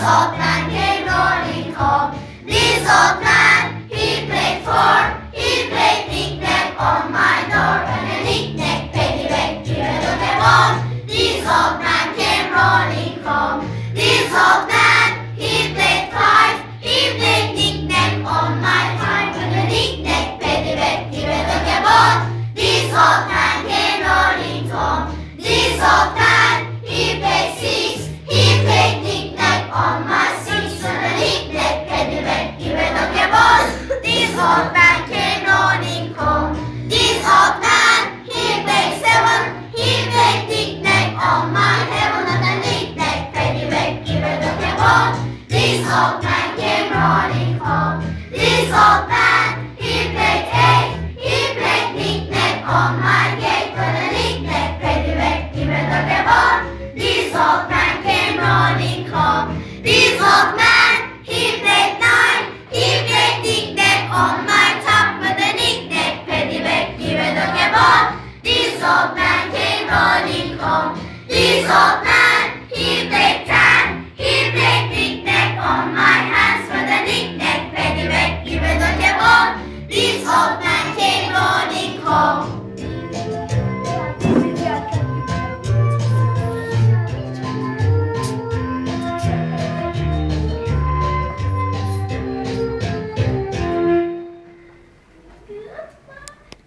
old man came rolling home. This old man, he played knick-knack on my door. And a knick-knack, paddywhack, give a look at home. This old man came rolling home. This old man, he played knick-knack on my pipe. And a knick-knack, paddywhack, give a look at home. This old man came rolling home. This old man, he played knick-knack on my six. And a knick-knack, paddywhack, give a look at home. This old man came rolling home. This old man, he played knick-knack on my heaven. And a knick-knack, paddywhack, give a look at home. This old man came rolling home. This old man, he played knick-knack on my gate. And a knick-knack, paddywhack, give a look at home. This old man came rolling home. This old man, he played knick-knack on my top. And a knick-knack, paddywhack, give a look at home. This old man came rolling home. This old man